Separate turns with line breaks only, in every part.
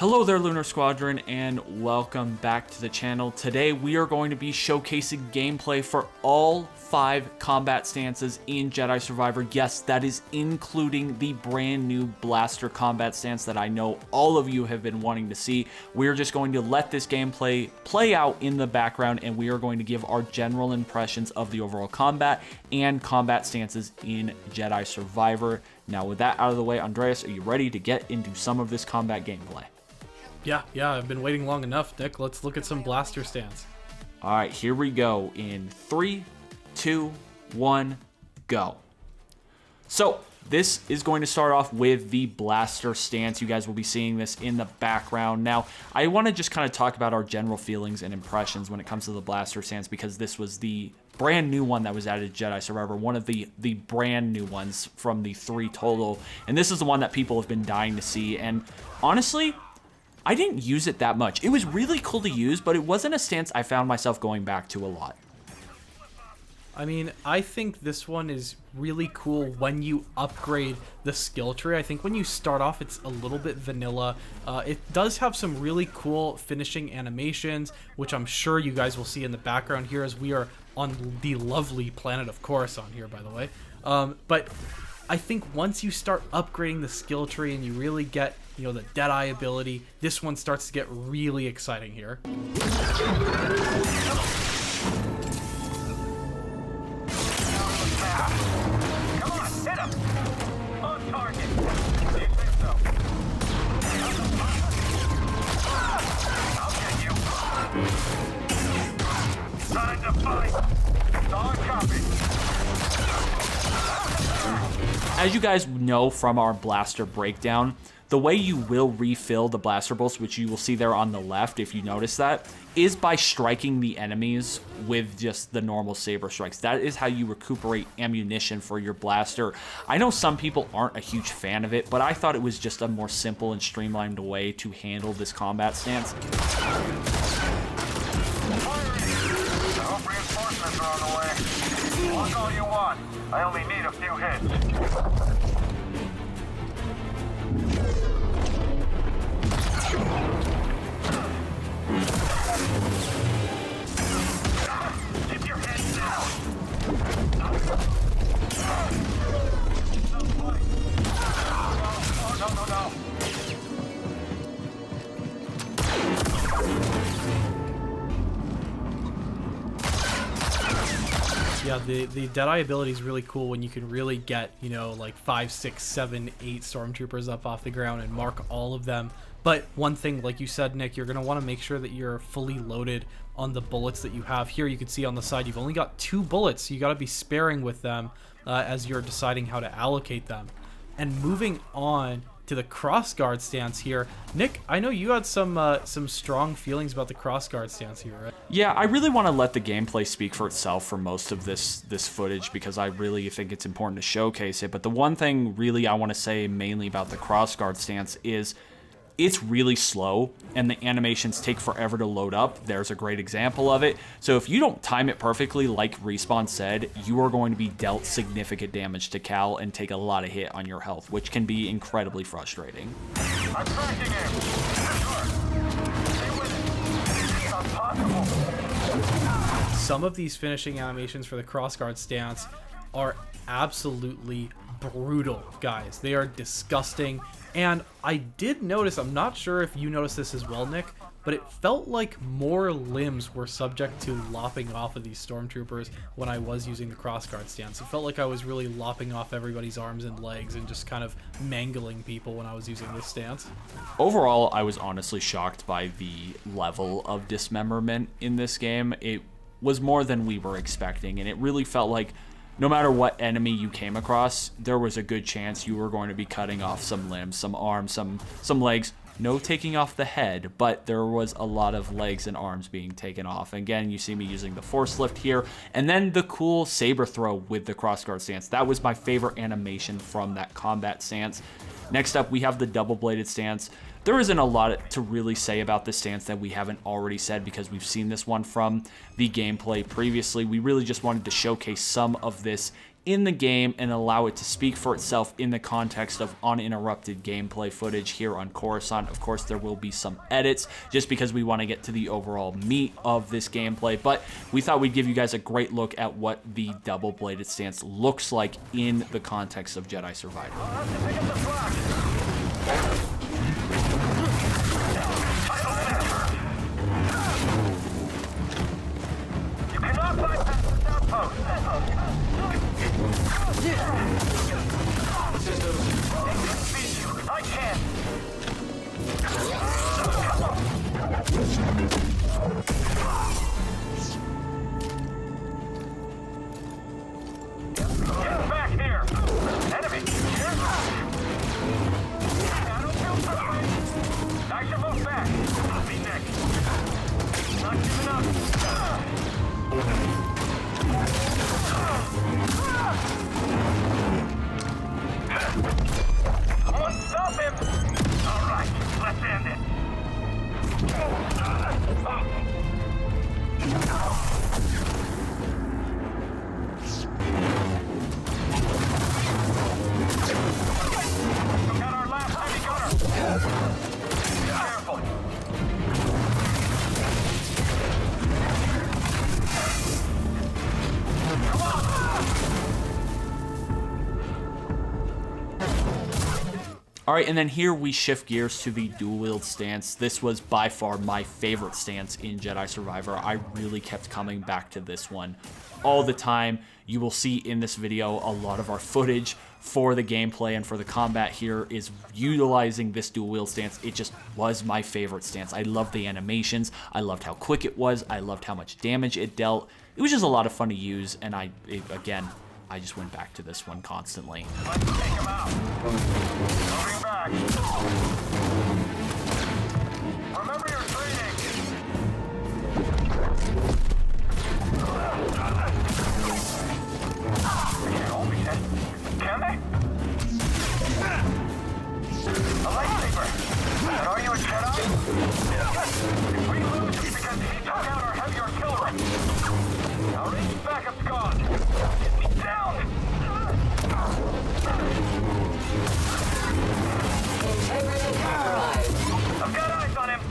Hello there, Lunar Squadron, and welcome back to the channel. Today we are going to be showcasing gameplay for all 5 combat stances in Jedi Survivor. Yes, that is including the brand new blaster combat stance that I know all of you have been wanting to see. We're just going to let this gameplay play out in the background, and we are going to give our general impressions of the overall combat and combat stances in Jedi Survivor. Now, with that out of the way, Andreas, are you ready to get into some of this combat gameplay?
Yeah, I've been waiting long enough, Nick. Let's look at some blaster stance.
All right, here we go in 3, 2, 1, go. So this is going to start off with the blaster stance. You guys will be seeing this in the background. Now, I want to just kind of talk about our general feelings and impressions when it comes to the blaster stance, because this was the brand new one that was added to Jedi Survivor, one of the brand new ones from the 3 total. And this is the one that people have been dying to see. And honestly, I didn't use it that much. It was really cool to use, but it wasn't a stance I found myself going back to a lot.
I mean, I think this one is really cool when you upgrade the skill tree. I think when you start off, it's a little bit vanilla. It does have some really cool finishing animations, which I'm sure you guys will see in the background here as we are on the lovely planet of Coruscant here, by the way. But I think once you start upgrading the skill tree and you really get, you know, the Deadeye ability, this one starts to get really exciting here.
Come on, hit him! On target! You think so? I'll get you! Time to fight! Solid copy!
As you guys know from our blaster breakdown, the way you will refill the blaster bolts, which you will see there on the left if you notice that, is by striking the enemies with just the normal saber strikes. That is how you recuperate ammunition for your blaster. I know some people aren't a huge fan of it, but I thought it was just a more simple and streamlined way to handle this combat stance.
I hope reinforcements are on the way. Walk all you want. I only need a few hits. Keep your head down. No.
Yeah, the Deadeye ability is really cool when you can really get, you know, like 5, 6, 7, 8 stormtroopers up off the ground and mark all of them. But one thing, like you said, Nick, you're going to want to make sure that you're fully loaded on the bullets that you have. Here you can see on the side you've only got 2 bullets, so you got to be sparing with them as you're deciding how to allocate them. And moving on to the Crossguard stance here, Nick, I know you had some strong feelings about the Crossguard stance here, right?
Yeah, I really want to let the gameplay speak for itself for most of this footage, because I really think it's important to showcase it. But the one thing really I want to say mainly about the Crossguard stance is it's really slow and the animations take forever to load up. There's a great example of it. So if you don't time it perfectly, like Respawn said, you are going to be dealt significant damage to Cal and take a lot of hit on your health, which can be incredibly frustrating.
I'm tracking him. Stay with it. It's impossible.
Some of these finishing animations for the Crossguard stance are absolutely brutal, guys. They are disgusting. And I did notice, I'm not sure if you noticed this as well, Nick, but it felt like more limbs were subject to lopping off of these stormtroopers when I was using the Crossguard stance. It felt like I was really lopping off everybody's arms and legs and just kind of mangling people when I was using this stance.
Overall, I was honestly shocked by the level of dismemberment in this game. It was more than we were expecting, and it really felt like no matter what enemy you came across, there was a good chance you were going to be cutting off some limbs, some arms, some legs. No taking off the head, but there was a lot of legs and arms being taken off. Again, you see me using the force lift here, and then the cool saber throw with the Crossguard stance. That was my favorite animation from that combat stance. Next up, we have the double-bladed stance. There isn't a lot to really say about this stance that we haven't already said, because we've seen this one from the gameplay previously. We really just wanted to showcase some of this in the game and allow it to speak for itself in the context of uninterrupted gameplay footage here on Coruscant. Of course, there will be some edits just because we want to get to the overall meat of this gameplay, but we thought we'd give you guys a great look at what the double-bladed stance looks like in the context of Jedi Survivor.
You cannot bypass this outpost. I can. Get back here. Enemy. I don't feel so great. I should move back. I'll be next. Not giving up. Someone stop him! All right, let's end it. We got our last heavy gunner. Careful. Come on!
All right, and then here we shift gears to the dual wield stance. This was by far my favorite stance in Jedi Survivor. I really kept coming back to this one all the time. You will see in this video a lot of our footage for the gameplay and for the combat here is utilizing this dual wield stance. It just was my favorite stance. I loved the animations. I loved how quick it was. I loved how much damage it dealt. It was just a lot of fun to use, and again, I just went back to this one constantly.
Let's take him out. Moving back. Remember your training. Can they? A lightsaber. And are you a Jedi? If we lose, it's because he took out our heavy artillery. Our ranged backup's gone. Get me down.
Integrity compromised.
I've got eyes on him.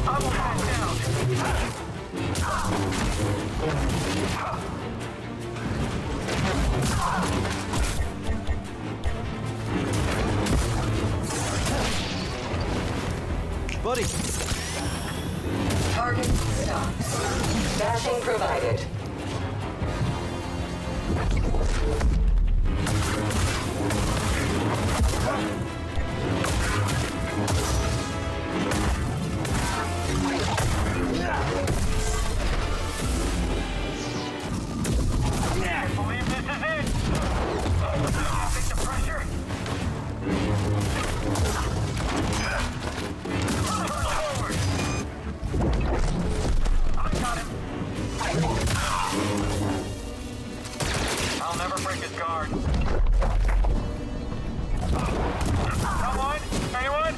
I will back down.
Buddy!
Target stopped. Bashing provided.
I believe this is it. Take the pressure. Forward. I got him. I'll never break his guard. Someone? Anyone?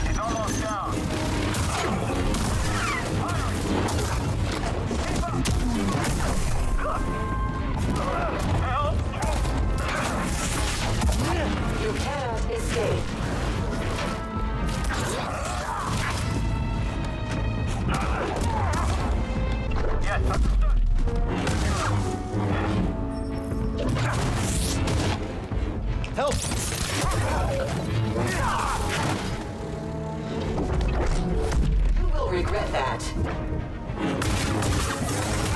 He's almost down. Help!
You cannot escape.
Yes, understood.
Help!
You will regret that.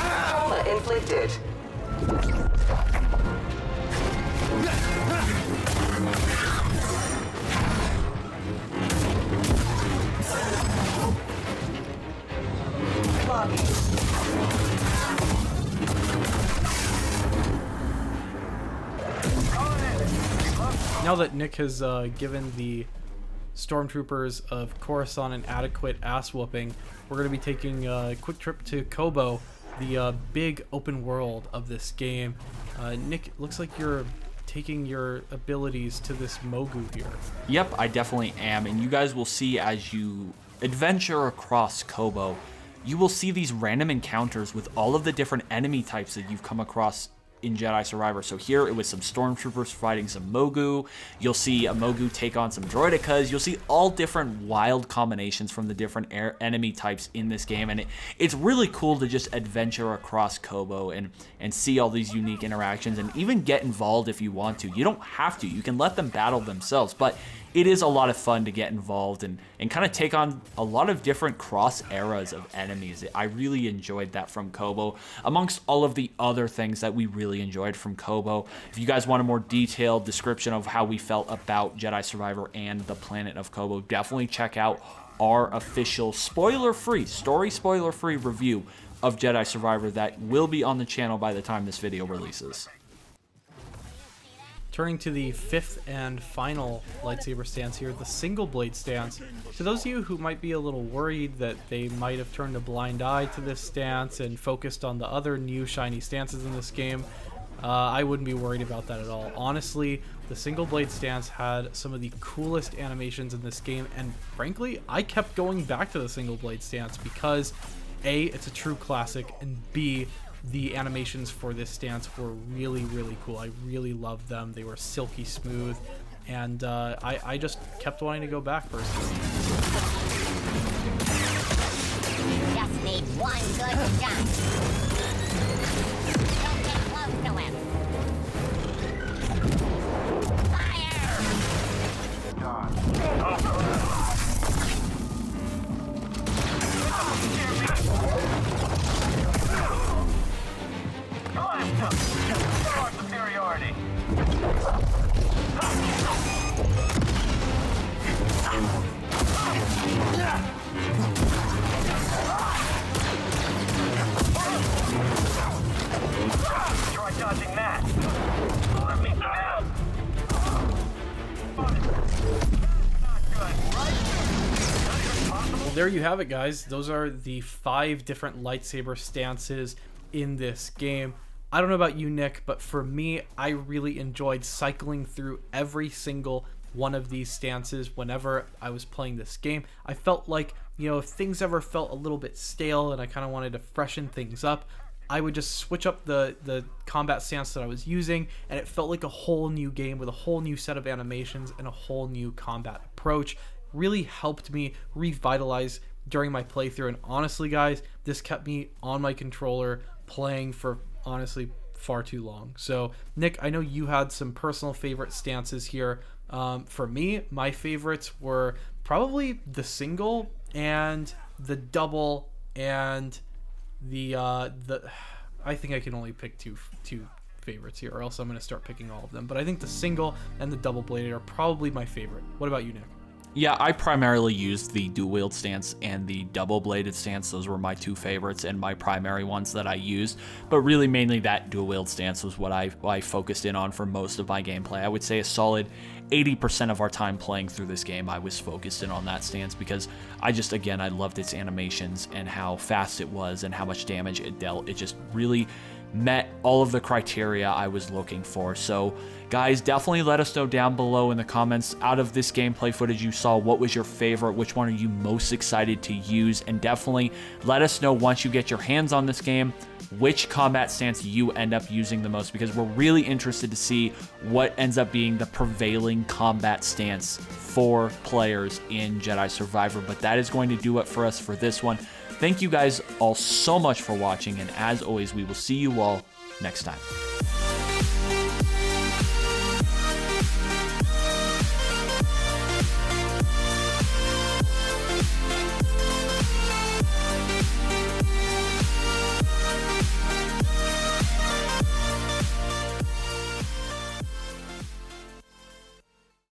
Trauma inflicted. Lobby.
Now that Nick has given the stormtroopers of Coruscant an adequate ass whooping, we're going to be taking a quick trip to Kobo, the big open world of this game. Nick, it looks like you're taking your abilities to this Mogu here.
Yep, I definitely am, and you guys will see as you adventure across Kobo, you will see these random encounters with all of the different enemy types that you've come across in Jedi Survivor. So here it was some stormtroopers fighting some Mogu. You'll see a Mogu take on some droidicas. You'll see all different wild combinations from the different enemy types in this game, and it's really cool to just adventure across Kobo and see all these unique interactions and even get involved if you want to. You don't have to. You can let them battle themselves, but it is a lot of fun to get involved and kind of take on a lot of different cross eras of enemies. I really enjoyed that from Kobo, amongst all of the other things that we really enjoyed from Kobo. If you guys want a more detailed description of how we felt about Jedi Survivor and the planet of Kobo, definitely check out our official spoiler-free, story spoiler-free review of Jedi Survivor that will be on the channel by the time this video releases.
Turning to the fifth and final lightsaber stance here, the single blade stance. To those of you who might be a little worried that they might have turned a blind eye to this stance and focused on the other new shiny stances in this game, I wouldn't be worried about that at all. Honestly, the single blade stance had some of the coolest animations in this game, and frankly, I kept going back to the single blade stance because A, it's a true classic, and B, the animations for this stance were really, really cool. I really loved them. They were silky smooth, and I just kept wanting to go back personally.
Just need one good shot. Don't get close to him.
Superiority. Try dodging that. Let me down.
Well, there you have it, guys. Those are the 5 different lightsaber stances in this game. I don't know about you, Nick, but for me, I really enjoyed cycling through every single one of these stances whenever I was playing this game. I felt like, you know, if things ever felt a little bit stale and I kind of wanted to freshen things up, I would just switch up the combat stance that I was using, and it felt like a whole new game with a whole new set of animations and a whole new combat approach. Really helped me revitalize during my playthrough, and honestly, guys, this kept me on my controller playing for honestly far too long. So Nick, I know you had some personal favorite stances here. For me, my favorites were probably the single and the double and the I think I can only pick two favorites here, or else I'm going to start picking all of them. But I think the single and the double bladed are probably my favorite. What about you, Nick?
Yeah, I primarily used the dual wield stance and the double bladed stance. Those were my 2 favorites and my primary ones that I used. But really, mainly that dual wield stance was what I focused in on for most of my gameplay. I would say a solid 80% of our time playing through this game, I was focused in on that stance because I loved its animations and how fast it was and how much damage it dealt. It just really met all of the criteria I was looking for. So guys, definitely let us know down below in the comments, out of this gameplay footage you saw, what was your favorite, which one are you most excited to use, and definitely let us know once you get your hands on this game which combat stance you end up using the most, because we're really interested to see what ends up being the prevailing combat stance for players in Jedi Survivor. But that is going to do it for us for this one. Thank you guys all so much for watching, and as always, we will see you all next time.